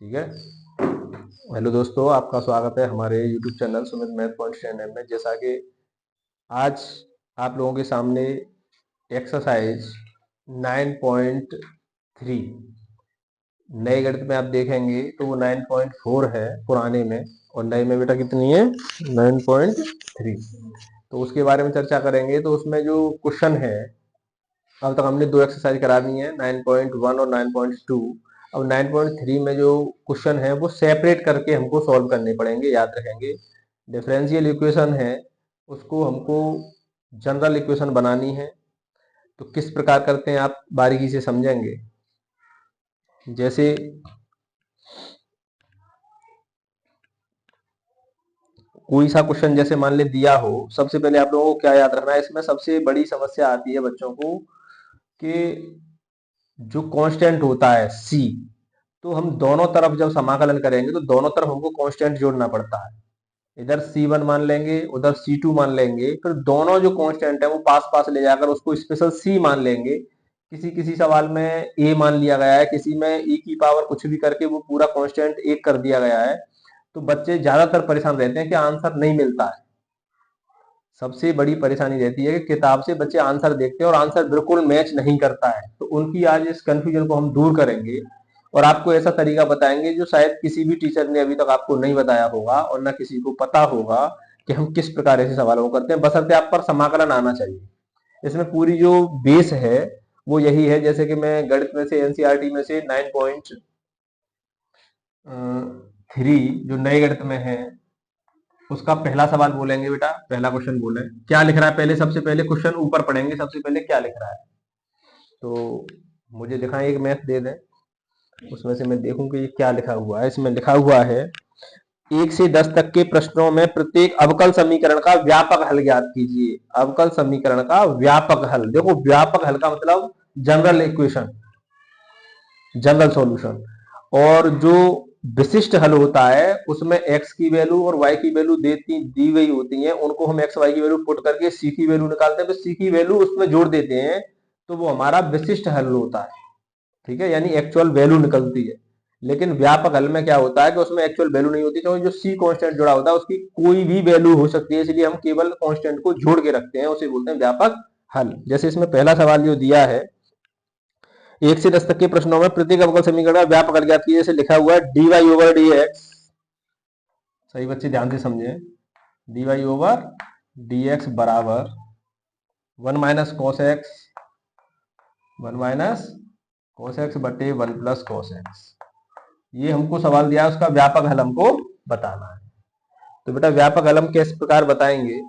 ठीक है। हेलो दोस्तों, आपका स्वागत है हमारे YouTube channel Sumit math point channel में। जैसा कि आज आप लोगों के सामने एक्सरसाइज 9.3 नए गणित में आप देखेंगे तो वो 9.4 है पुराने में, और नए में बेटा कितनी है 9.3। तो उसके बारे में चर्चा करेंगे। तो उसमें जो क्वेश्चन है, अब तक हमने दो एक्सरसाइज करा दी है 9.1 और 9.2। अब 9.3 में जो क्वेश्चन है वो सेपरेट करके हमको सॉल्व करने पड़ेंगे, याद रखेंगे। डिफरेंशियल इक्वेशन है, उसको हमको जनरल इक्वेशन बनानी है। तो किस प्रकार करते हैं आप बारीकी से समझेंगे। जैसे कोई सा क्वेश्चन जैसे मान ले दिया हो, सबसे पहले आप लोगों को क्या याद रखना है। इसमें सबसे बड़ी समस्या आती है बच्चों को कि जो कांस्टेंट होता है सी, तो हम दोनों तरफ जब समाकलन करेंगे तो दोनों तरफ हमको कांस्टेंट जोड़ना पड़ता है। इधर C1 मान लेंगे, उधर C2 मान लेंगे, फिर दोनों जो कांस्टेंट है वो पास पास ले जाकर उसको स्पेशल C मान लेंगे। किसी किसी सवाल में A मान लिया गया है, किसी में E की पावर कुछ भी करके वो पूरा कांस्टेंट एक कर दिया गया है। तो बच्चे ज्यादातर परेशान रहते हैं कि आंसर नहीं मिलता है। सबसे बड़ी परेशानी रहती है कि किताब से बच्चे आंसर देखते हैं और आंसर बिल्कुल मैच नहीं करता है। तो उनकी आज इस कंफ्यूजन को हम दूर करेंगे और आपको ऐसा तरीका बताएंगे जो शायद किसी भी टीचर ने अभी तक आपको नहीं बताया होगा और ना किसी को पता होगा कि हम किस प्रकार ऐसे सवालों को करते हैं, बशर्ते आप पर समाकलन आना चाहिए। इसमें पूरी जो बेस है वो यही है। जैसे कि मैं गणित में से एनसीईआरटी में से 9.3 जो नए गणित में है उसका पहला सवाल बोलेंगे। बेटा पहला क्वेश्चन बोले क्या लिख रहा है, पहले सबसे पहले क्वेश्चन ऊपर पढ़ेंगे। सबसे पहले क्या लिख रहा है, तो मुझे दिखाएं, एक मैथ दे दें, उसमें से मैं देखूं कि ये क्या लिखा हुआ है। इसमें लिखा हुआ है 1 से 10 तक के प्रश्नों में प्रत्येक अवकल समीकरण का व्यापक हल ज्ञात कीजिए। अवकल समीकरण का व्यापक हल, देखो व्यापक हल का मतलब जनरल इक्वेशन, जनरल सॉल्यूशन। और जो विशिष्ट हल होता है उसमें x की वैल्यू और y की वैल्यू दी गई होती है, उनको हम x y की वैल्यू पुट करके c की वैल्यू निकालते हैं, तो c की वैल्यू उसमें जोड़ देते हैं, तो वो हमारा विशिष्ट हल होता है। ठीक है, यानी एक्चुअल वैल्यू निकलती है। लेकिन व्यापक हल में क्या होता है कि उसमें एक्चुअल वैल्यू नहीं होती, क्योंकि जो c कांस्टेंट जुड़ा होता है उसकी कोई भी वैल्यू हो सकती है, इसलिए हम केवल कांस्टेंट को जोड़ के रखते हैं, उसे बोलते हैं व्यापक हल। जैसे इसमें पहला सवाल जो दिया है 1 से 10 तक के प्रश्नों में प्रत्येक अवकल समीकरण का व्यापक हल ज्ञात कीजिए। जैसे लिखा हुआ है dy ओवर dx, सही बच्चे ध्यान से समझे, dy ओवर dx बराबर 1 minus cos x, 1 minus cos x बटे 1 प्लस कॉस एक्स। ये हमको सवाल दिया है, उसका व्यापक हल हमको बताना है। तो बेटा व्यापक हल हम किस प्रकार बताएंगे।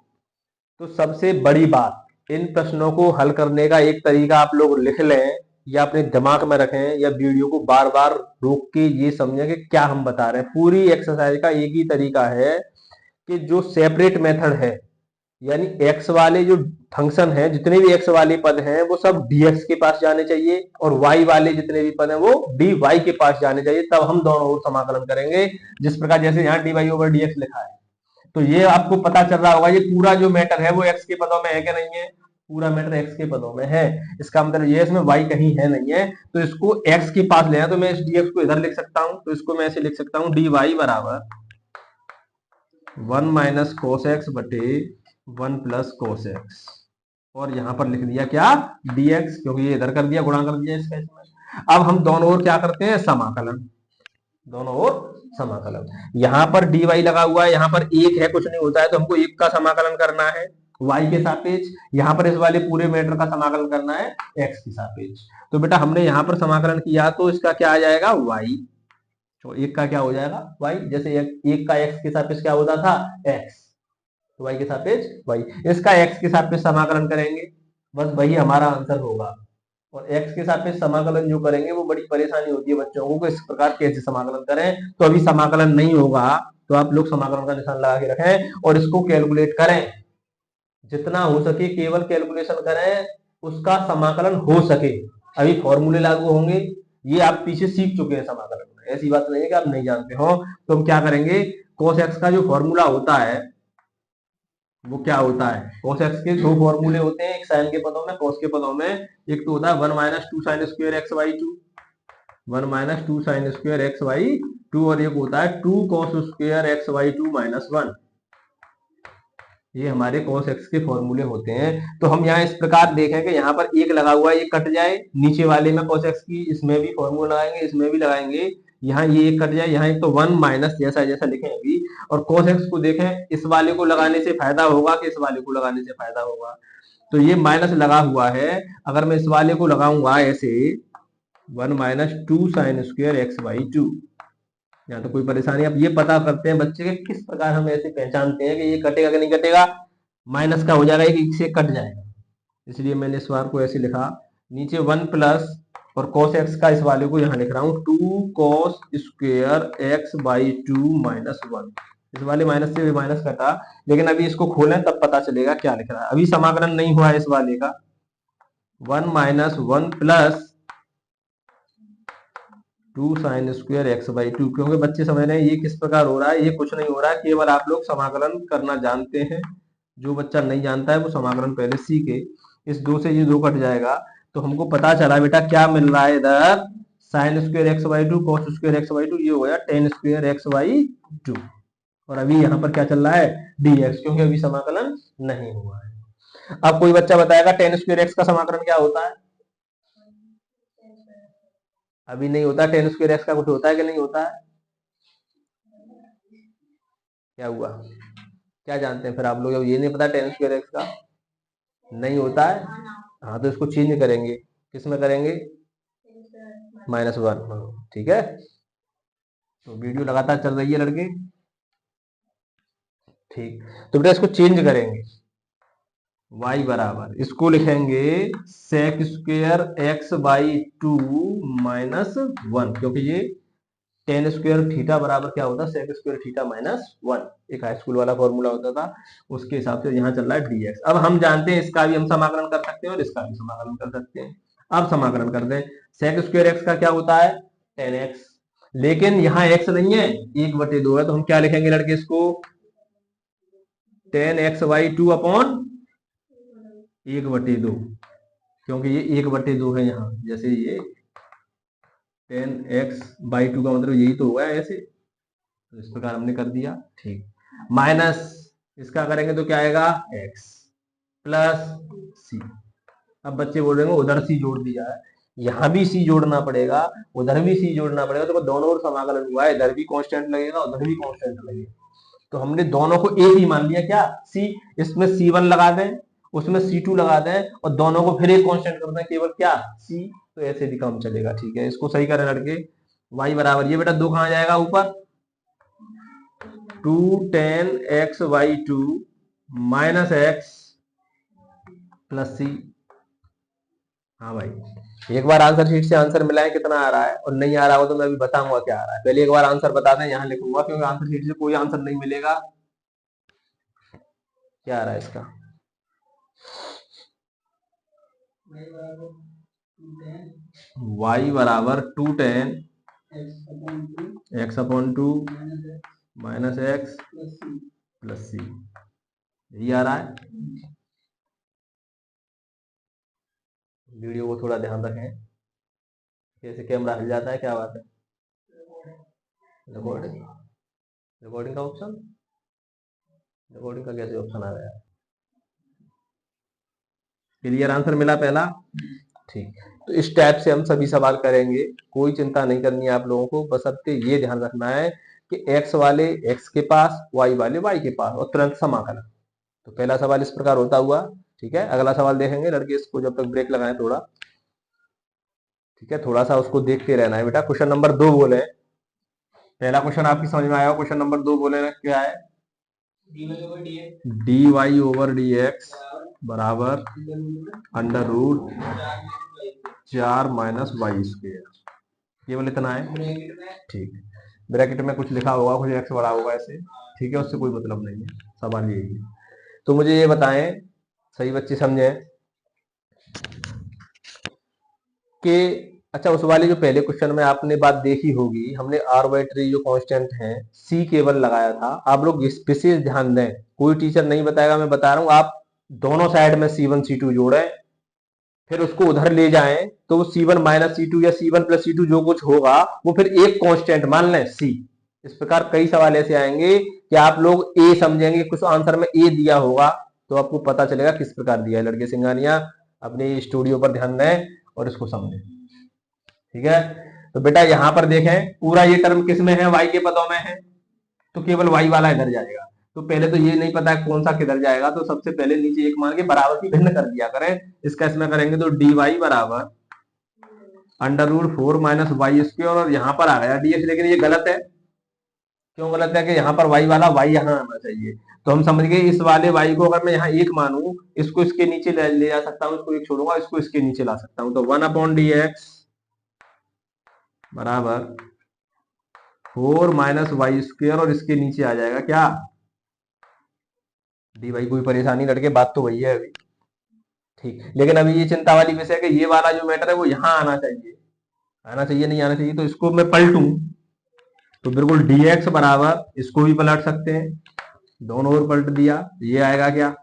तो सबसे बड़ी बात, इन प्रश्नों को हल करने का एक तरीका आप लोग लिख लें या अपने दिमाग में रखें या वीडियो को बार बार रोक के ये समझें कि क्या हम बता रहे हैं। पूरी एक्सरसाइज का एक ही तरीका है कि जो सेपरेट मेथड है, यानी एक्स वाले जो फंक्शन है, जितने भी एक्स वाले पद हैं वो सब dx के पास जाने चाहिए, और y वाले जितने भी पद हैं वो dy के पास जाने चाहिए, तब हम दोनों ओर समाकलन करेंगे। जिस प्रकार जैसे यहाँ dy ओवर dx लिखा है, तो ये आपको पता चल रहा होगा ये पूरा जो मैटर है वो x के पदों में है क्या नहीं है, पूरा मैटर x के पदों में है। इसका मतलब ये इसमें y कहीं है नहीं है, तो इसको x के पास लेना, तो मैं इस dx को इधर लिख सकता हूं। तो इसको मैं ऐसे लिख सकता हूं dy बराबर 1 माइनस कोस एक्स बटे 1 प्लस कोस एक्स, और यहां पर लिख दिया क्या dx, क्योंकि ये इधर कर दिया, गुणा कर दिया इसका इसमें। अब हम दोनों ओर क्या करते हैं, समाकलन, दोनों ओर समाकलन। यहां पर dy लगा हुआ है, यहां पर एक है, कुछ नहीं होता है, तो हमको एक का समाकलन करना है y के सापेक्ष, यहां पर इस वाले पूरे मैटर का समाकलन करना है x के सापेक्ष। तो बेटा हमने यहां पर समाकलन किया तो इसका क्या आ जाएगा y, तो एक का क्या हो जाएगा y। जैसे एक का x के सापेक्ष क्या होता था x, तो y के सापेक्ष y, इसका x के सापेक्ष समाकलन करेंगे, बस वही हमारा आंसर होगा। और x के सापेक्ष समाकलन जो करेंगे वो बड़ी परेशानी होती है बच्चों को, इस प्रकार कैसे समाकलन करें। तो अभी समाकलन नहीं होगा, तो आप लोग समाकलन का निशान लगा के रखें और इसको कैलकुलेट करें, जितना हो सके केवल कैलकुलेशन करें, उसका समाकलन हो सके। अभी फॉर्मूले लागू होंगे, ये आप पीछे सीख चुके हैं समाकलन में, ऐसी बात नहीं है कि आप नहीं जानते हो। तो हम क्या करेंगे, cos x का जो फॉर्मूला होता है वो क्या होता है, cos x के दो फॉर्मूले होते हैं, एक साइन के पदों में cos के पदों में। एक तो होता है 1 minus 2 sine square x by 2, 1 minus 2 sine square x by 2 और एक होता है 2 cos square x by 2 minus 1। ये हमारे cos x के फॉर्मूले होते हैं। तो हम यहाँ इस प्रकार देखें कि यहाँ पर एक लगा हुआ है, ये कट जाए, नीचे वाले में cos x की इसमें भी फॉर्मूला लगाएंगे, इसमें भी लगाएंगे, यहाँ ये एक कट जाए, यहाँ एक तो 1 माइनस जैसा जैसा लिखे अभी। और cos x को देखें, इस वाले को लगाने से फायदा होगा कि इस वाले को लगाने से फायदा होगा। तो ये माइनस लगा हुआ है, अगर मैं इस वाले को लगाऊंगा ऐसे 1 minus 2 sine square x by 2, यहाँ तो कोई परेशानी। अब ये पता करते हैं बच्चे के किस प्रकार हम ऐसे पहचानते हैं कि ये कटेगा कि नहीं कटेगा, माइनस का हो जाएगा, एक से कट जाएगा। इसलिए मैंने इस बार को ऐसे लिखा, नीचे 1 प्लस और cos x का इस वाले को यहाँ लिख रहा हूँ 2 cos square x by 2 minus 1। इस वाले माइनस से भी माइनस कटा, लेकिन अभी इसको खोलें तब पता चलेगा क्या लिख रहा है। अभी समाकलन नहीं हुआ है इस वाले का। 1 minus 1 plus 2 sine square x by 2, क्योंकि बच्चे समझ रहे हैं ये किस प्रकार हो रहा है, ये कुछ नहीं हो रहा है, केवल आप लोग समाकलन करना जानते हैं। जो बच्चा नहीं जानता है वो समाकलन पहले सीखे। इस 2 से ये 2 कट जाएगा, तो हमको पता चला बेटा क्या मिल रहा है इधर, sine square x by 2 cos square x by 2, ये हो गया टेन स्क्वायर एक्स बाई 2। और अभी यहाँ पर क्या चल रहा है, dx, क्योंकि अभी समाकलन नहीं हुआ है। अब कोई बच्चा बताएगा टेन स्क्वायर एक्स का समाकलन क्या होता है। अभी नहीं होता। टेन स्क्वायर एक्स का कुछ होता है कि नहीं होता है, क्या हुआ, क्या जानते हैं फिर आप लोग, ये नहीं पता टेन स्क्वायर एक्स का नहीं होता है। हाँ तो इसको चेंज करेंगे, किस में करेंगे, -1, ठीक है। तो वीडियो लगातार चल रही है लड़के, ठीक। तो बेटा इसको चेंज करेंगे, y बराबर, इसको लिखेंगे sec square x by 2 minus 1, क्योंकि ये टेन स्क्वायर थीटा बराबर क्या होता है, सेक स्क्वायर थीटा माइनस 1, एक हाई स्कूल वाला फॉर्मूला होता था, उसके हिसाब से यहाँ चल रहा है dx। अब हम जानते हैं इसका भी हम समाकलन कर सकते हैं और इसका भी समाकलन कर सकते हैं। अब समाकलन कर दें, सेक स्क्वायर एक्स का क्या होता है 10x, लेकिन यहाँ x नहीं है, 1/2 है, तो हम क्या लिखेंगे लड़के इसको 10x/2 अपॉन 1/2, क्योंकि ये 1/2 है यहाँ, जैसे ये 10x/2 का मतलब यही तो हुआ है ऐसे, तो इस प्रकार हमने कर दिया, ठीक। माइनस इसका करेंगे तो क्या आएगा x प्लस c। अब बच्चे बोल रहे हैं उधर c जोड़ दिया है, यहाँ भी c जोड़ना पड़ेगा, उधर भी c जोड़ना पड़ेगा, तो दोनों ओर समाकलन हुआ है, इधर भी कांस्टेंट लगेगा उधर भी कांस्टेंट लगेगा, तो हमने दोनों को एक ही मान लिया क्या c, इसमें c1 लगा दें, उसमें c2 लगा दें और दोनों को फिर एक कांस्टेंट कर दें, केवल क्या c, तो ऐसे भी काम चलेगा, ठीक है। इसको सही करें लड़के, y बराबर, ये बेटा 2 कहां जाएगा ऊपर, 2 10x/2 minus x plus c। हाँ भाई, एक बार आंसर शीट से आंसर मिला है कितना आ रहा है, और नहीं आ रहा हो तो मैं अभी बताऊंगा क्या आ रहा है, पहले एक बार आंसर बता दें, यहाँ लिखूंगा क्योंकि आंसर शीट से कोई आंसर नहीं मिलेगा। क्या आ रहा है इसका, y बराबर 210 x/2 minus x plus c, यही आ रहा है। वीडियो को थोड़ा ध्यान रखें, कैसे कैमरा हिल जाता है, क्या बात है, रिकॉर्डिंग का ऑप्शन, रिकॉर्डिंग का कैसे ऑप्शन आ गया, क्लियर आंसर मिला पहला, ठीक। तो इस टाइप से हम सभी सवाल करेंगे, कोई चिंता नहीं करनी है आप लोगों को, बशर्ते ये ध्यान रखना है कि x वाले x के पास, y वाले y के पास, और तुरंत समाकलन। तो पहला सवाल इस प्रकार होता हुआ, ठीक है। अगला सवाल देखेंगे लड़के, इसको जब तक ब्रेक लगाएं थोड़ा, ठीक है, थोड़ा सा उसको देखते रहना है बेटा। क्वेश्चन नंबर 2 बोले, पहला क्वेश्चन आपकी समझ में आया, क्वेश्चन नंबर 2 बोले ना क्या है, dy/dx बराबर √4 माइनस वाई स्क्वायर, केवल इतना है, ठीक। ब्रैकेट में कुछ लिखा होगा, कुछ x बड़ा होगा ऐसे, ठीक है, उससे कोई मतलब नहीं है, सवाल यही है। तो मुझे ये बताएं, सही बच्चे समझे कि अच्छा, उस वाले जो पहले क्वेश्चन में आपने बात देखी होगी, हमने आर्बिट्री जो कांस्टेंट है c केवल लगाया था। आप लोग इस विशेष ध्यान दें, कोई टीचर नहीं बताएगा, मैं बता रहा हूं, आप दोनों साइड में c1 c2 जोड़ें, फिर उसको उधर ले जाएं तो C1 माइनस C2 या C1 प्लस C2 जो कुछ होगा वो फिर एक कांस्टेंट मान लें C। इस प्रकार कई सवाल ऐसे आएंगे कि आप लोग ए समझेंगे, कुछ आंसर में ए दिया होगा तो आपको पता चलेगा किस प्रकार दिया है। लड़के सिंगानिया अपनी स्टूडियो पर ध्यान दें और इसको समझें, ठीक है। तो बेटा यहां पर देखें पूरा ये टर्म किस में है, वाई के पदों में है, तो केवल वाई वाला इधर जाएगा। तो पहले तो ये नहीं पता है कौन सा किधर जाएगा, तो सबसे पहले नीचे एक मान के बराबर की भिन्न कर दिया करें। इसका इसमें करेंगे तो डी वाई बराबर under root 4 minus y square, और यहाँ पर आ गया dx, लेकिन ये गलत है। क्यों गलत है कि यहाँ पर y वाला y यहाँ आना चाहिए। तो हम समझ गए इस वाले y को अगर मैं यहाँ एक मानूं, इसको इसके नीचे ले जा सकता हूँ, इसको एक छोड़ूंगा, इसको इसके नीचे ला सकता हूँ। तो 1/dx बराबर 4 माइनस वाई स्क्वायर, और इसके नीचे आ जाएगा क्या, डी वाई। कोई परेशानी लड़के, बात तो वही है अभी, ठीक। लेकिन अभी ये चिंता वाली विषय है कि ये वाला जो मैटर है वो यहाँ आना चाहिए, आना चाहिए नहीं आना चाहिए। तो इसको मैं पलटूं तो बिल्कुल dx बराबर, इसको भी पलट सकते हैं, दोनों ओर पलट दिया, ये आएगा क्या,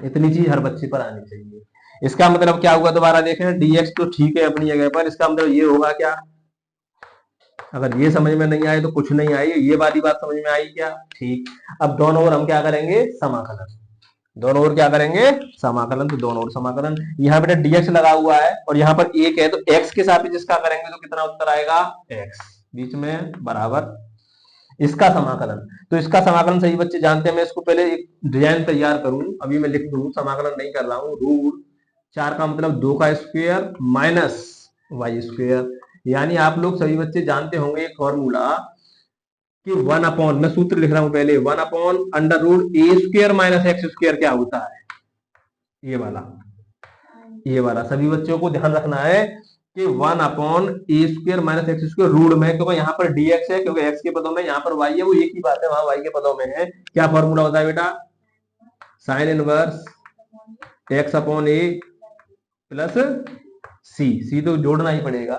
इतनी चीज हर बच्चे पर आनी चाहिए। इसका मतलब क्या हुआ, दोबारा देखें, dx तो ठीक है अपनी जगह पर, इसका मतलब ये होगा क्या, अगर ये समझ में नहीं आए तो कुछ नहीं आई, ये वाली बात समझ में आई क्या, ठीक। अब दोनों ओर हम क्या करेंगे, समाकलन, दोनों ओर क्या करेंगे, समाकलन। तो दोनों ओर समाकलन, यहाँ बेटा dx लगा हुआ है और यहाँ पर एक है, तो x के साथ जिसका करेंगे तो कितना उत्तर आएगा, x बीच में बराबर इसका समाकलन। तो इसका समाकलन सही बच्चे जानते हैं, मैं इसको पहले एक डिजाइन तैयार करूं, अभी मैं लिख दूं, समाकलन नहीं कर रहा हूं। रूट 4 का मतलब 2 का स्क्वायर माइनस वाई स्क्वायर, यानी आप लोग सभी बच्चे जानते होंगे एक फॉर्मूला कि 1 अपॉन, मैं सूत्र लिख रहा हूं पहले, 1 अपॉन अंडर रूट ए स्क्वायर माइनस एक्स स्क्वायर क्या होता है, ये वाला, ये वाला सभी बच्चों को ध्यान रखना है कि 1 upon a square minus x square root में, क्योंकि यहाँ पर dx है, क्योंकि x के पदों में, यहाँ पर y है, वो एक ही बात है, वहां y के पदों में है। क्या फॉर्मूला होता है बेटा, साइन इनवर्स x अपॉन ए प्लस सी तो जोड़ना ही पड़ेगा,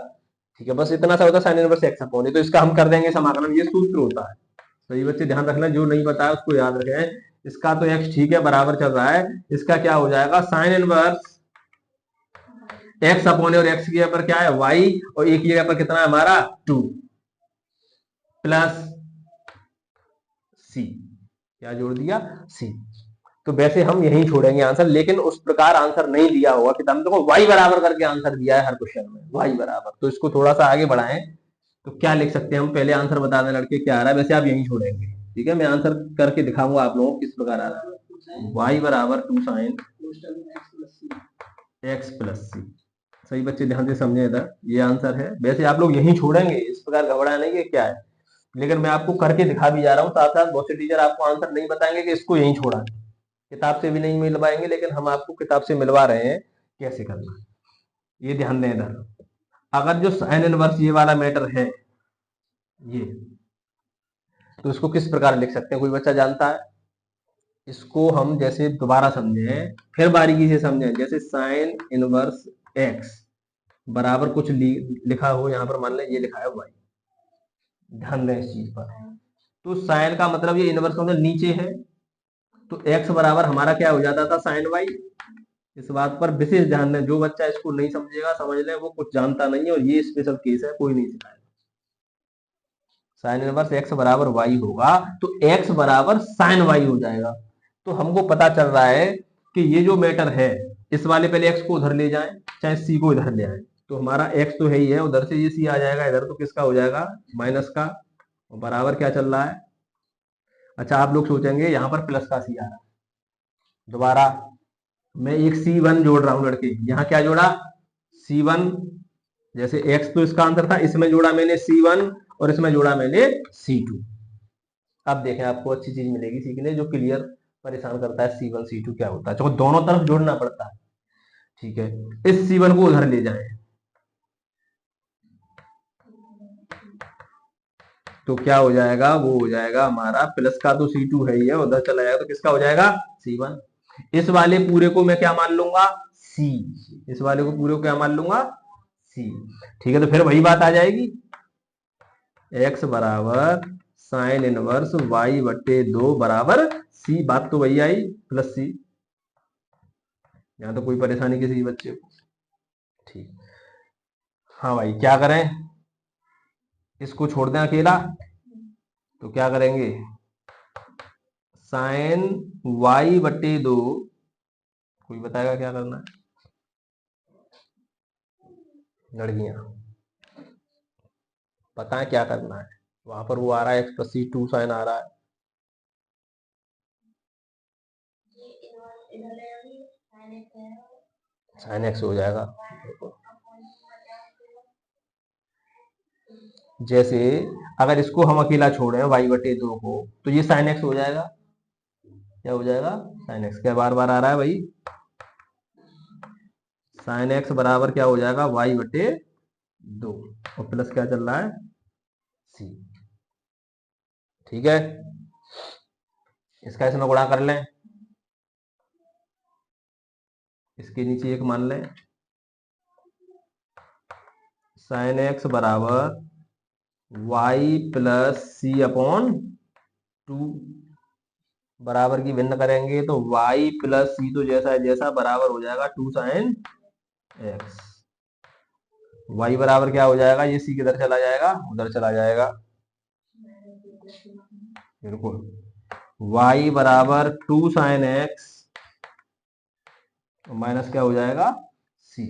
ठीक है, बस इतना सा होता है साइन इनवर्स x अपॉन ए। तो इसका हम कर देंगे समाकलन, ये सूत्र होता है, सही बच्चे ध्यान रखना, जो नहीं पता है उसको याद रखें। इसका तो x ठीक है बराबर चल रहा है, इसका क्या हो जाएगा, साइन इनवर्स x अपॉन, और x की जगह पर क्या है y, और एक की जगह पर कितना है हमारा 2 प्लस सी, क्या जोड़ दिया, सी। तो वैसे हम यही छोड़ेंगे आंसर, लेकिन उस प्रकार आंसर नहीं दिया होगा किताब में, देखो y बराबर करके आंसर दिया है हर क्वेश्चन में, y बराबर। तो इसको थोड़ा सा आगे बढ़ाएं तो क्या लिख सकते हैं हम, पहले आंसर बता दें लड़के क्या आ रहा है, वैसे आप यही छोड़ेंगे, ठीक है। मैं आंसर करके दिखाऊंगा आप लोगों को किस प्रकार आ रहा है, y बराबर 2 साइन x प्लस सी। सही बच्चे ध्यान से समझे, इधर ये आंसर है, वैसे आप लोग यही छोड़ेंगे, इस प्रकार घबराना नहीं है क्या है, लेकिन मैं आपको करके दिखा भी जा रहा हूँ साथ साथ। बहुत से टीचर आपको आंसर नहीं बताएंगे कि इसको यही छोड़ा है, किताब से भी नहीं मिल पाएंगे, लेकिन हम आपको किताब से मिलवा रहे हैं कैसे करना, ये ध्यान दें इधर। अगर जो साइन इनवर्स ये वाला मैटर है ये, तो इसको किस प्रकार लिख सकते हैं, कोई बच्चा जानता है, इसको हम जैसे दोबारा समझें, फिर बारीकी से समझें, जैसे साइन इनवर्स एक्स बराबर कुछ लिखा हो, यहां पर मान लें ये लिखा है वाई, ध्यान दें इस चीज पर। तो साइन का मतलब ये इनवर्स का मतलब नीचे है, तो x बराबर हमारा क्या हो जाता था, साइन वाई। इस बात पर विशेष ध्यान दें, जो बच्चा इसको नहीं समझेगा समझ ले वो कुछ जानता नहीं है, और ये स्पेशल केस है, कोई नहीं सिखाएगा। साइन इनवर्स x बराबर वाई होगा तो x बराबर साइन वाई हो जाएगा। तो हमको पता चल रहा है कि ये जो मैटर है, इस वाले पहले x को उधर ले जाएं चाहे c को इधर ले आए, तो हमारा x तो है ही है, उधर से ये c आ जाएगा, इधर तो किसका हो जाएगा, माइनस का, और बराबर क्या चल रहा है। अच्छा आप लोग सोचेंगे यहां पर प्लस का c आ रहा है, दोबारा मैं एक C1 जोड़ रहा हूं लड़के, यहाँ क्या जोड़ा, C1, जैसे x तो इसका आंसर था, इसमें जोड़ा मैंने C1 और इसमें जोड़ा मैंने C2। अब देखें आपको अच्छी चीज मिलेगी सीखने, जो क्लियर परेशान करता है C1 C2 क्या होता है, तो दोनों तरफ जोड़ना पड़ता है, ठीक है। इस C1 को उधर ले जाएं तो क्या हो जाएगा, वो हो जाएगा हमारा प्लस का, तो C2 है ही है, उधर चला जाएगा तो किसका हो जाएगा, C1। इस वाले पूरे को मैं क्या मान लूंगा, C, इस वाले को पूरे को क्या मान लूंगा, C, ठीक है। तो फिर वही बात आ जाएगी, x बराबर साइन इनवर्स y/2 बराबर C, बात तो वही आई, प्लस C। यहाँ तो कोई परेशानी किसी बच्चे को? ठीक। हाँ भाई, क्या करें? इसको छोड़ दें अकेला, तो क्या करेंगे? साइन वाई बटे दो, कोई बताएगा क्या करना है? लड़कियां पता है क्या करना है? वहां पर वो आ रहा है x plus c to sine आ रहा है, साइन एक्स हो जाएगा। जैसे अगर इसको हम अकेला छोड़े वाई बटे दो को, तो ये साइन एक्स हो जाएगा। क्या हो जाएगा? Sine x. क्या बार बार आ रहा है भाई? साइन एक्स बराबर क्या हो जाएगा? वाई बटे दो, और प्लस क्या चल रहा है? सी। ठीक है, इसका इसमें गुणा कर लें, इसके नीचे एक मान लें, साइन एक्स बराबर वाई प्लस सी अपॉन टू, बराबर की भिन्न करेंगे तो y प्लस सी तो जैसा है जैसा बराबर हो जाएगा टू साइन एक्स। y बराबर क्या हो जाएगा? ये c किधर चला जाएगा? उधर चला जाएगा। बिल्कुल, y बराबर टू साइन एक्स माइनस क्या हो जाएगा? c।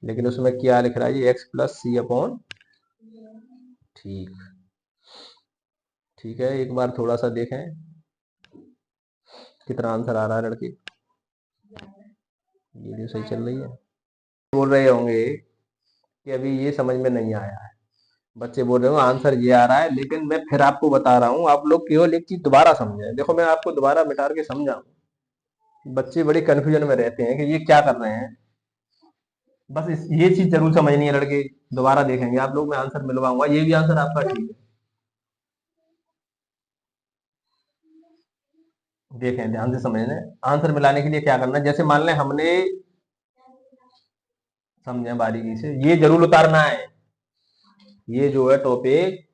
लेकिन उसमें क्या लिख रहा है? ये x प्लस सी अपॉन। ठीक, ठीक है, एक बार थोड़ा सा देखें कितना आंसर आ रहा है लड़के। वीडियो सही चल रही है? बोल रहे होंगे कि अभी ये समझ में नहीं आया है, बच्चे बोल रहे हो आंसर ये आ रहा है, लेकिन मैं फिर आपको बता रहा हूँ, आप लोग केवल एक चीज दोबारा समझें। देखो, मैं आपको दोबारा मिटा के समझाऊं, बच्चे बड़े कंफ्यूजन में रहते हैं कि ये क्या कर रहे हैं। बस ये चीज जरूर समझनी है लड़के, दोबारा देखेंगे आप लोग, मैं आंसर मिलवाऊंगा, ये भी आंसर आपका ठीक है। देखें, ध्यान से समझने, आंसर मिलाने के लिए क्या करना है, जैसे मान लें हमने, समझे बारीकी से, ये जरूर उतारना है। ये जो है टॉपिक,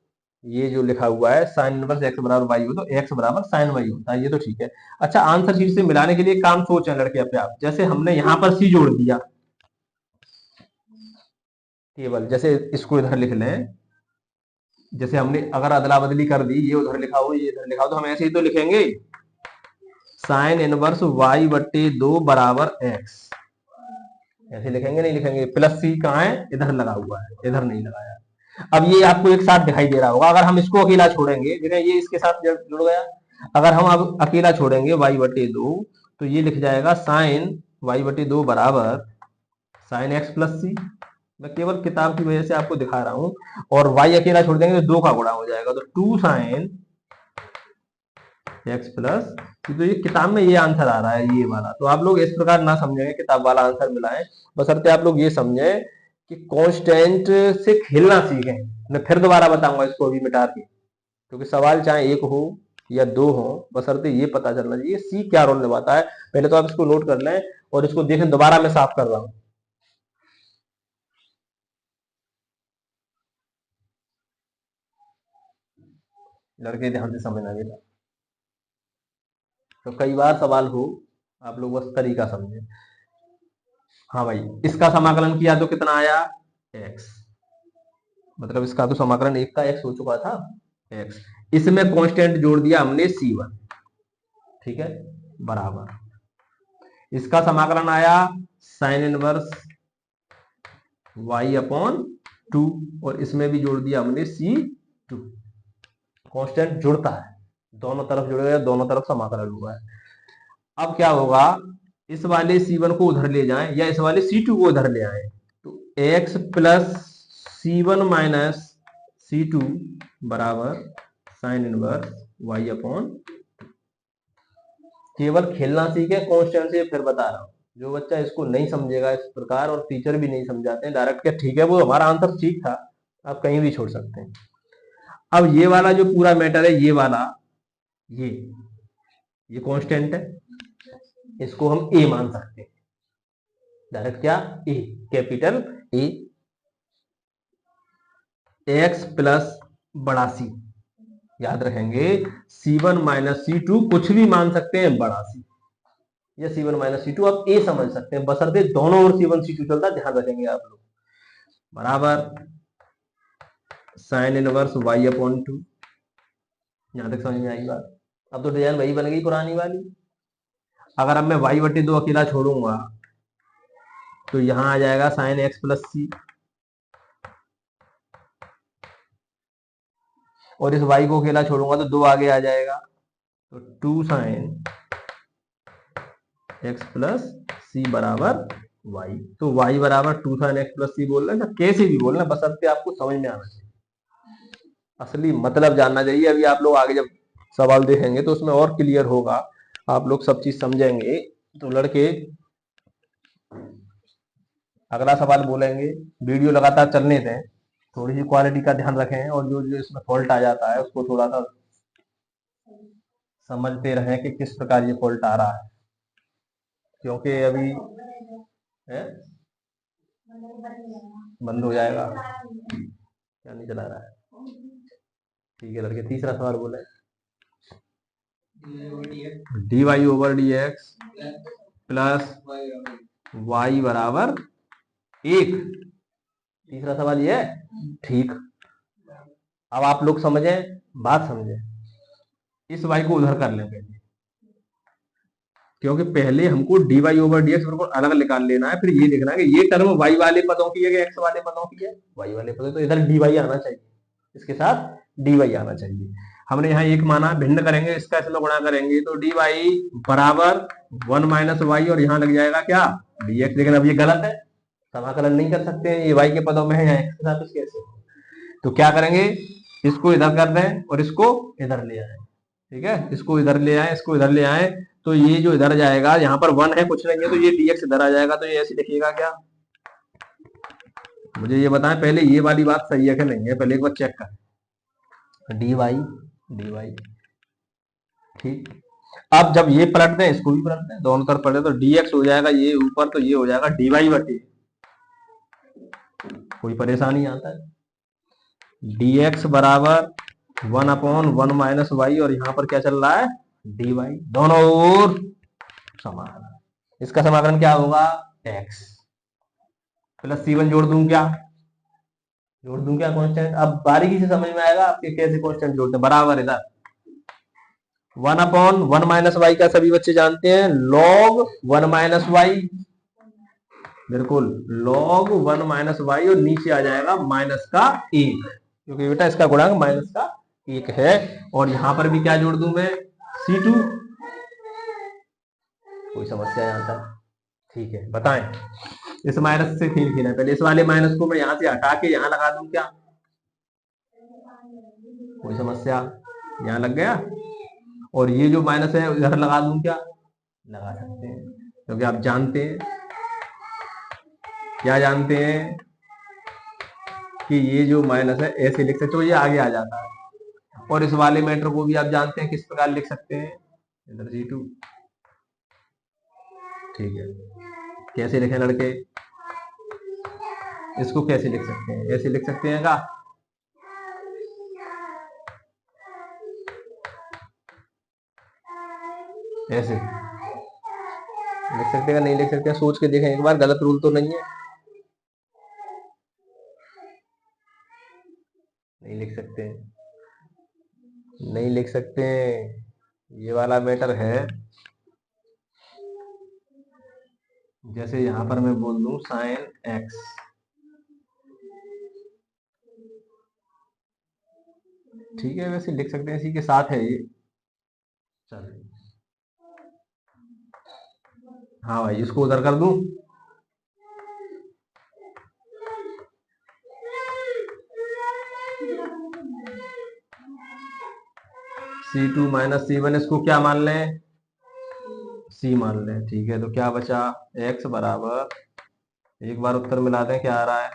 ये जो लिखा हुआ है साइन इनवर्स एक्स बराबर वाई हो तो एक्स बराबर साइन वाई होता है, ये तो ठीक है। अच्छा, आंसर शीट से मिलाने के लिए काम सोचें लड़के अपने आप। जैसे हमने यहां पर सी जोड़ दिया, केवल जैसे इसको इधर लिख लें, जैसे हमने अगर अदला बदली कर दी, ये उधर लिखा हो ये इधर लिखा हो, तो हम ऐसे ही तो लिखेंगे, साइन इनवर्स वाई बट्टे दो बराबर एक्स, ऐसे लिखेंगे? नहीं लिखेंगे। प्लस सी कहाँ है? इधर लगा हुआ है, इधर नहीं लगाया। अब ये आपको एक साथ दिखाई दे रहा होगा। अगर हम इसको अकेला छोड़ेंगे, ये इसके साथ जुड़ गया, अगर हम अब अकेला छोड़ेंगे वाई बटे दो, तो ये लिख जाएगा साइन वाई बटे दो बराबर साइन एक्स प्लस सी। मैं केवल किताब की वजह से आपको दिखा रहा हूं, और वाई अकेला छोड़ देंगे तो दो का गुणा हो जाएगा, तो टू साइन एक्स प्लस। तो ये किताब में ये आंसर आ रहा है, ये वाला। तो आप लोग इस प्रकार ना समझेंगे किताब वाला आंसर मिलाएं, बशर्ते आप लोग ये समझें कि कांस्टेंट से खेलना सीखें। मैं फिर दोबारा बताऊंगा इसको अभी मिटा के, क्योंकि सवाल चाहे एक हो या दो हो, बशर्ते ये पता चलना चाहिए सी क्या रोल निभाता है। पहले तो आप इसको नोट कर लें और इसको देखें, दोबारा मैं साफ कर रहा हूं, लड़के ध्यान से समझना बेटा। तो कई बार सवाल हो, आप लोग बस तरीका समझे। हाँ भाई, इसका समाकलन किया तो कितना आया? एक्स, मतलब इसका तो समाकलन एक का एक्स हो चुका था, एक्स। इसमें कांस्टेंट जोड़ दिया हमने C1, ठीक है, बराबर इसका समाकलन आया sine inverse y upon two, और इसमें भी जोड़ दिया हमने C2। कांस्टेंट जुड़ता है, दोनों तरफ जुड़ गया, दोनों तरफ समाकलन हुआ है। अब क्या होगा, इस वाले C1 को उधर ले जाएं या इस वाले C2 को उधर ले आए, तो x plus C1 minus C2 बराबर साइन इनवर्स y अपॉन। केवल खेलना सीखे कांस्टेंट से, फिर बता रहा हूं, जो बच्चा इसको नहीं समझेगा इस प्रकार, और टीचर भी नहीं समझाते हैं डायरेक्ट क्या ठीक है वो हमारा आंसर ठीक था, आप कहीं भी छोड़ सकते हैं। अब ये वाला जो पूरा मैटर है, ये वाला, ये कांस्टेंट है, इसको हम ए मान सकते हैं डायरेक्ट। क्या? ए, कैपिटल ए, एक्स प्लस बड़ा सी, याद रखेंगे C1 माइनस C2 कुछ भी मान सकते हैं बड़ा सी, या C1 माइनस C2, आप ए समझ सकते हैं, बशर्ते दोनों ओर C1 C2 चलता है, ध्यान रखेंगे आप लोग, बराबर साइन इनवर्स y अपॉन 2। यहां तक समझ में आई बात? अब तो डिजाइन वही बन गई पुरानी वाली। अगर अब मैं y/2 अकेला छोड़ूंगा तो यहां आ जाएगा साइन x प्लस सी, और इस y को अकेला छोड़ूंगा तो 2 आगे आ जाएगा, तो 2 साइन x प्लस सी बराबर y। तो y बराबर 2 साइन x प्लस सी बोल रहे हैं, कैसे भी बोलना, बशर्ते आपको समझ में आना चाहिए, असली मतलब जानना चाहिए। अभी आप लोग आगे जब सवाल देखेंगे तो उसमें और क्लियर होगा, आप लोग सब चीज समझेंगे। तो लड़के अगला सवाल बोलेंगे, वीडियो लगातार चलने दें, थोड़ी सी क्वालिटी का ध्यान रखें, और जो जो इसमें फॉल्ट आ जाता है उसको थोड़ा सा समझते रहें कि किस प्रकार ये फॉल्ट आ रहा है, क्योंकि अभी है बंद हो जाएगा, क्या नहीं चला रहा है। ठीक है लड़के, तीसरा सवाल बोले, d y over d x plus y बराबर 1। तीसरा सवाल ये है, ठीक। अब आप लोग समझें, बात समझें, इस y को उधर कर लें पहले, क्योंकि पहले हमको dy ओवर dx बिल्कुल अलग निकाल लेना है, फिर ये देखना है कि ये टर्म y वाले पदों की है कि x वाले पदों की है, y वाले पदों, तो इधर dy आना चाहिए, इसके साथ dy आना चाहिए। हमने यहाँ एक माना, भिन्न करेंगे, इसका इसमें गुणा करेंगे, तो dy बराबर 1 माइनस वाई, और यहाँ लग जाएगा क्या dx। लेकिन अब ये गलत है, समाकलन नहीं कर सकते हैं, ये y के पदों में है, x के साथ इसके ऐसे, तो क्या करेंगे, इसको इधर कर दें और इसको इधर ले आए। ठीक है, इसको इधर ले आए, इसको इधर ले आए, तो ये जो इधर जाएगा, यहाँ पर 1 है कुछ नहीं है, तो ये dx इधर आ जाएगा, तो ये ऐसे लिखिएगा क्या, मुझे ये बताएं पहले ये वाली बात सही है कि नहीं है, पहले एक बार चेक करें, dy dy। ठीक, अब जब ये पलट दें, इसको भी पलट दें, दोनों तरफ पलटे, तो dx हो जाएगा ये ऊपर, तो ये हो जाएगा dy बटे, कोई परेशानी आता है, dx बराबर 1 अपॉन 1 माइनस वाई, और यहाँ पर क्या चल रहा है dy, दोनों ओर समाकलन। इसका समाकलन क्या होगा, x प्लस C1 जोड़ दूं क्या, जोड़ दूं क्या कांस्टेंट। अब बारीकी से समझ में आएगा आपके कैसे कांस्टेंट जोड़ते हैं, बराबर इधर 1 अपॉन 1 माइनस वाई का सभी बच्चे जानते हैं, log 1 माइनस वाई, बिल्कुल log 1 माइनस वाई, और नीचे आ जाएगा माइनस का 1, क्योंकि बेटा इसका गुणांक माइनस का 1 है। और यहां पर भी क्या जोड़ दूं मैं, C2। कोई समस्या यहां तक, ठीक है बताएं, इस माइनस से फिर है, पहले इस वाले माइनस को मैं यहां से हटा के यहां लगा दूं क्या, कोई समस्या, यहां लग गया, और ये जो माइनस है इधर लगा दूं क्या, लगा सकते हैं, क्योंकि आप जानते हैं, क्या जानते हैं कि ये जो माइनस है ऐसे लिख सकते हो, ये आगे आ जाता है। और इस वाले मैटर को भी आप जानते हैं किस प्रकार लिख सकते हैं, इधर C2। ठीक है, कैसे लिखें लड़के, इसको कैसे लिख सकते हैं, ऐसे लिख सकते हैं का, ऐसे लिख सकते हैं, नहीं लिख सकते हैं, सोच के देखें एक बार, गलत रूल तो नहीं है, नहीं लिख सकते हैं, नहीं लिख सकते हैं, ये वाला मैटर है। जैसे यहां पर मैं बोल दूं साइन x, ठीक है, वैसे लिख सकते हैं, इसी के साथ है ये, चलिए हाँ भाई, इसको उधर कर दूं, C2 माइनस C1, इसको क्या मान लें, C मान लें। ठीक है, तो क्या बचा, x बराबर, एक बार उत्तर मिला दें क्या आ रहा है,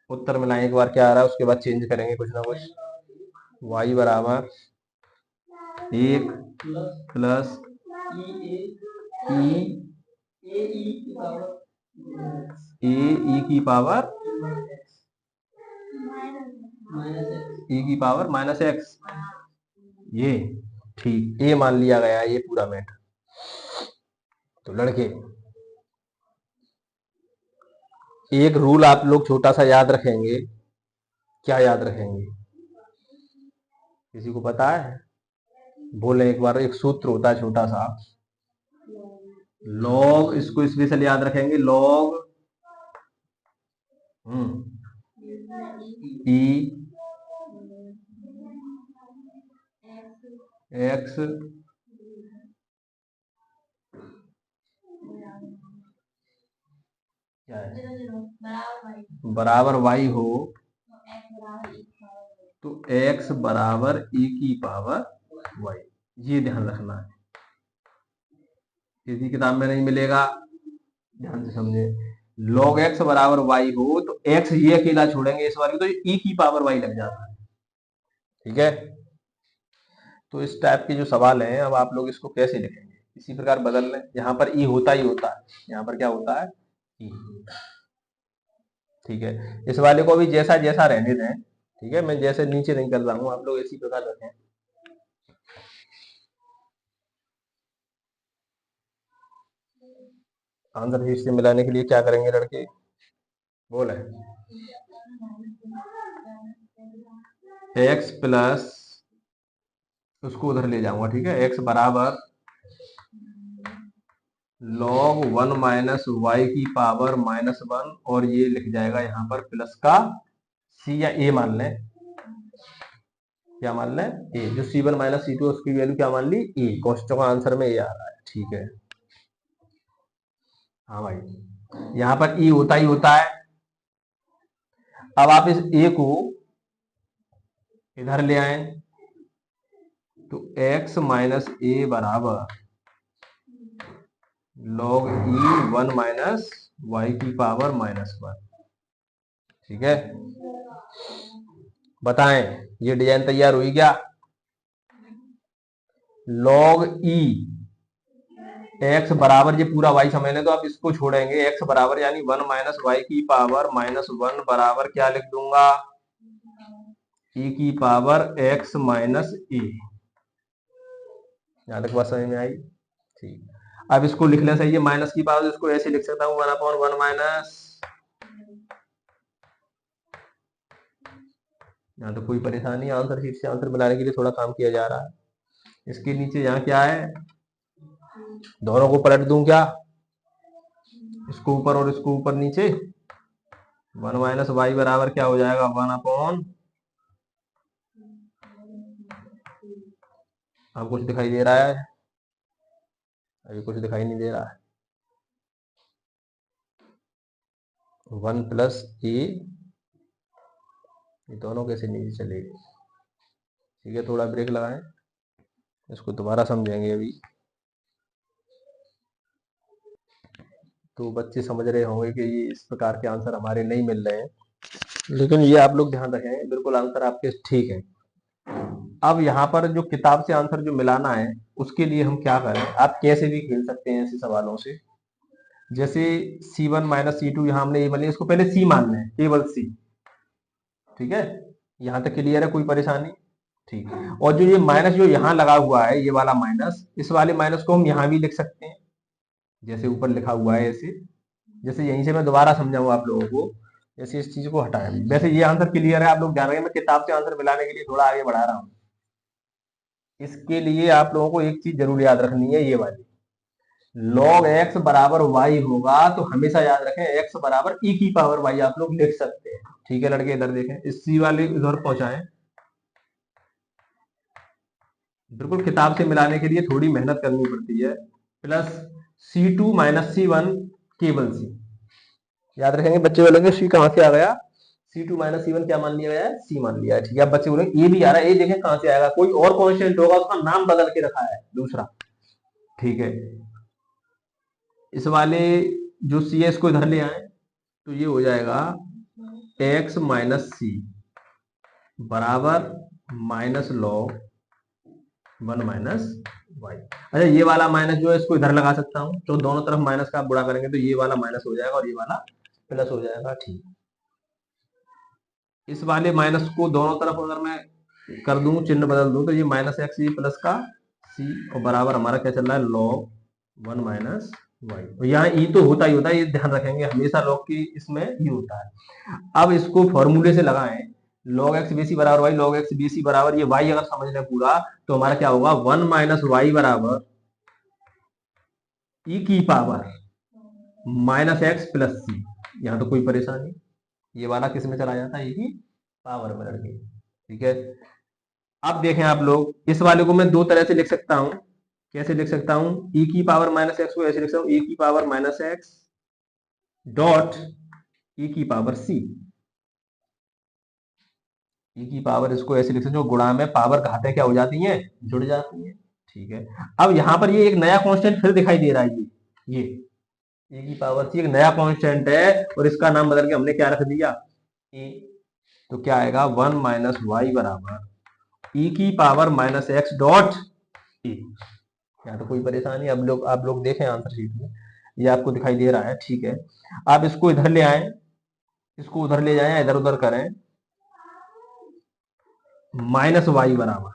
उत्तर मिलाएं एक बार क्या आ रहा है, उसके बाद चेंज करेंगे कुछ ना कुछ। y बराबर 1 प्लस e की पावर e की पावर माइनस x, ये ठीक, ए मान लिया गया ये पूरा मैटर। तो लड़के, एक रूल आप लोग छोटा सा याद रखेंगे। क्या याद रखेंगे? किसी को पता है? बोले एक बार। एक सूत्र होता है छोटा सा, लॉग, इसको स्पेशल याद रखेंगे, लॉग ई एक्स क्या है बराबर वाई हो तो x बराबर e की पावर y। ये ध्यान रखना है, किसी किताब में नहीं मिलेगा, ध्यान से समझे। log x बराबर y हो तो x ये अकेला छोड़ेंगे इस वाले, तो e की पावर y लग जाता है। ठीक है, तो इस टाइप के जो सवाल हैं, अब आप लोग इसको कैसे लिखेंगे? इसी प्रकार बदल लें, यहाँ पर e होता ही होता है, यहाँ पर क्या होता है? e। ठीक है, इस वाले को भी जैसा जैसा रहने दें। ठीक है, मैं जैसे नीचे नहीं कर रहा हूं, आप लोग इसी प्रकार रखें। आंसर शीट से मिलाने के लिए क्या करेंगे लड़के? बोले x प्लस, उसको उधर ले जाऊंगा। ठीक है, x बराबर log 1 माइनस वाई की पावर -1, और ये लिख जाएगा यहाँ पर प्लस का c या a मान लें। क्या मान लें? a। जो c1 माइनस c2 उसकी वैल्यू क्या मान ली? a। क्वेश्चन का आंसर में a आ रहा है। ठीक है, हाँ भाई, यहाँ पर e होता ही होता है। अब आप इस a को इधर ले आए तो x माइनस a बराबर log e 1 माइनस वाई की पावर -1। ठीक है, बताएं ये डिजाइन तैयार हुई क्या? log e x बराबर, ये पूरा y समझ लें तो आप इसको छोड़ेंगे, x बराबर यानी 1 माइनस वाई की पावर -1 बराबर क्या लिख दूंगा? e की पावर x माइनस ए। यहां तक बात समझ में आई? ठीक, अब इसको लिख लें सही है, माइनस की पावर, इसको ऐसे लिख सकता हूं 1/1 माइनस। यहाँ तो कोई परेशानी, आंसर शीट से आंसर बनाने के लिए थोड़ा काम किया जा रहा है। इसके नीचे यहाँ क्या है? दोनों को पलट दूं क्या? इसको ऊपर और इसको ऊपर नीचे। 1 माइनस वाई बराबर क्या हो जाएगा? 1/। अब कुछ दिखाई दे रहा है? अभी कुछ दिखाई नहीं दे रहा है। 1 प्लस ए, ये दोनों कैसे नीचे चलेगी? ठीक है, थोड़ा ब्रेक लगाएं, इसको दोबारा समझेंगे अभी। तो बच्चे समझ रहे होंगे कि ये इस प्रकार के आंसर हमारे नहीं मिल रहे हैं, लेकिन ये आप लोग ध्यान रखें, बिल्कुल आंसर आपके ठीक है। अब यहाँ पर जो किताब से आंसर जो मिलाना है, उसके लिए हम क्या करें? आप कैसे भी खेल सकते हैं ऐसे सवालों से। जैसे C1 माइनस C2 यहाँ हमने ये बने, इसको पहले C मान लें, केवल C। ठीक है, यहाँ तक क्लियर है? कोई परेशानी? ठीक, और जो ये माइनस जो यहाँ लगा हुआ है, ये वाला माइनस, इस वाले माइनस को हम यहाँ भी लिख सकते हैं, जैसे ऊपर लिखा हुआ है ऐसे। जैसे यहीं से मैं दोबारा समझाऊं आप लोगों को, जैसे इस चीज को हटाएं। वैसे ये आंसर क्लियर है, आप लोग ध्यान रखें, मैं किताब से आंसर मिलाने के लिए थोड़ा आगे बढ़ा रहा हूँ। इसके लिए आप लोगों को एक चीज जरूर याद रखनी है, ये वाली, log x बराबर y होगा तो हमेशा याद रखें x बराबर e की पावर y आप लोग लिख सकते हैं। ठीक है लड़के, इधर देखें, इस c वाले इधर पहुंचाएं। बिल्कुल किताब से मिलाने के लिए थोड़ी मेहनत करनी पड़ती है। प्लस C2 माइनस C1 केवल C। याद रखेंगे, बच्चे बोलेंगे C कहां से आ गया? C2 माइनस C1 क्या मान लिया गया है? C मान लिया है। ठीक है, अब बच्चे बोलेंगे ए भी आ रहा है, ए देखें कहां से आएगा? कोई और कॉन्स्टेंट होगा, उसका नाम बदल के रखा है दूसरा। ठीक है, इस वाले जो C है इसको इधर ले आए तो ये हो जाएगा x माइनस C बराबर माइनस log 1 माइनस वाई। अच्छा, ये वाला माइनस जो है इसको इधर लगा सकता हूं, तो दोनों तरफ माइनस का आप गुणा करेंगे तो ये वाला माइनस हो जाएगा और ये वाला प्लस हो जाएगा। ठीक, इस वाले माइनस को दोनों तरफ अगर मैं कर दूं, चिन्ह बदल दूं, तो ये माइनस एक्स, ये प्लस का सी और बराबर हमारा क्या चल रहा है log 1 माइनस वाई। यहाँ ई तो होता ही होता है, ये ध्यान रखेंगे हमेशा log की इसमें ई होता है। अब इसको फॉर्मूले से लगाएं, log x bc बराबर वाई, log x bc बराबर ये वाई अगर समझ लें पूरा तो हमारा क्या होगा 1 माइनस वाई बराबर ई की पावर माइनस एक्स प्लस सी। यहाँ तो कोई परेशानी, ये वाला किस में चला जाता है, ई की पावर में लड़के। ठीक है, अब देखें आप लोग इस वाले को मैं दो तरह से लिख सकता हूं। कैसे लिख सकता हूं, ई की पावर माइनस एक्स को ऐसे लिख सकता हूं, ई की power minus x dot E की पावर सी। ई की पावर इसको ऐसे लिख सकते हैं, गुणा में पावर घातें क्या हो जाती हैं, जुड़ जाती हैं। ठीक है, अब यहां पर ये एक नया कांस्टेंट फिर दिखाई दे रहा है, ये ए की पावर सी एक नया कांस्टेंट है और इसका नाम बदल के हमने क्या रख दिया, ए। तो क्या आएगा 1 माइनस वाई बराबर ई की power minus x dot A. यहाँ तो कोई परेशानी, अब लोग आप लोग देखें आंसर शीट में ये आपको दिखाई दे रहा है। ठीक है, आप इसको इधर ले आए, इसको उधर ले जाएं, इधर उधर करें, माइनस वाई बराबर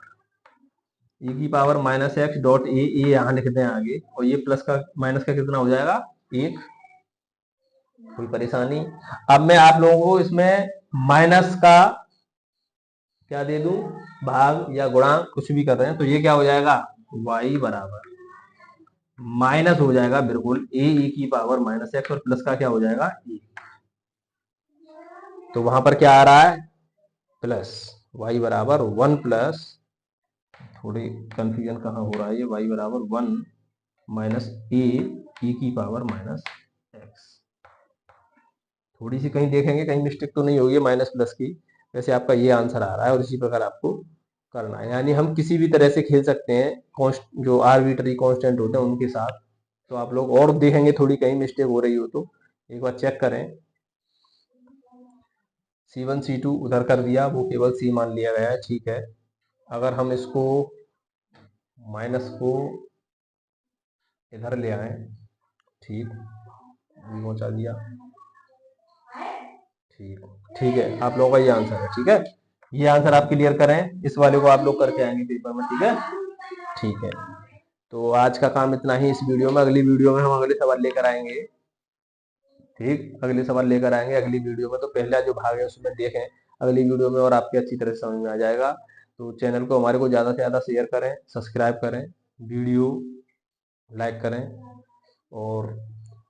ई की power minus x dot A, यहां लिखते हैं आगे, और ये प्लस का माइनस का कितना हो जाएगा, एक। कोई परेशानी, अब मैं आप लोगों को इसमें माइनस का क्या दे दूं, भाग या गुणा कुछ भी कर रहे हैं, तो ये क्या हो जाएगा y बराबर माइनस हो जाएगा बिल्कुल ए की पावर माइनस एक्स और प्लस का क्या हो जाएगा ए। तो वहां पर क्या आ रहा है प्लस y बराबर 1 प्लस, थोड़ी कंफ्यूजन कहाँ हो रहा है, ये y बराबर 1 माइनस ए की पावर माइनस एक्स। थोड़ी सी कहीं देखेंगे कहीं मिस्टेक तो नहीं होगी माइनस प्लस की, वैसे आपका ये आंसर आ रहा है और इसी प्रकार आपको करना है। यानी हम किसी भी तरह से खेल सकते हैं जो आर्बिट्री कांस्टेंट होते हैं उनके साथ। तो आप लोग और देखेंगे थोड़ी कहीं मिस्टेक हो रही हो तो एक बार चेक करें। C1 C2 उधर कर दिया, वो केवल C मान लिया गया है। ठीक है, अगर हम इसको माइनस को इधर ले आए, ठीक पहुंचा दिया, ठीक है, आप लोगों का ये आंसर है। ठीक है, ये आंसर आप क्लियर करें, इस वाले को आप लोग करके आएंगे पेपर में। ठीक है, ठीक है, तो आज का काम इतना ही इस वीडियो में। अगली वीडियो में हम अगले सवाल लेकर आएंगे। ठीक, अगले सवाल लेकर आएंगे अगली वीडियो में। तो पहला जो भाग है उसमें देखें अगली वीडियो में और आपके अच्छी तरह से समझ में आ जाएगा। तो चैनल को हमारे को ज़्यादा से ज़्यादा शेयर करें, सब्सक्राइब करें, वीडियो लाइक करें। और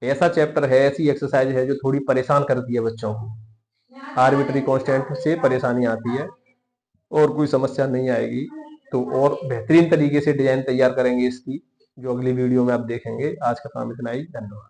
ऐसा चैप्टर है, ऐसी एक्सरसाइज है जो थोड़ी परेशान करती है बच्चों को, आर्बिट्री कांस्टेंट से परेशानी आती है और कोई समस्या नहीं आएगी। तो और बेहतरीन तरीके से डिजाइन तैयार करेंगे इसकी, जो अगली वीडियो में आप देखेंगे। आज का काम इतना ही, धन्यवाद।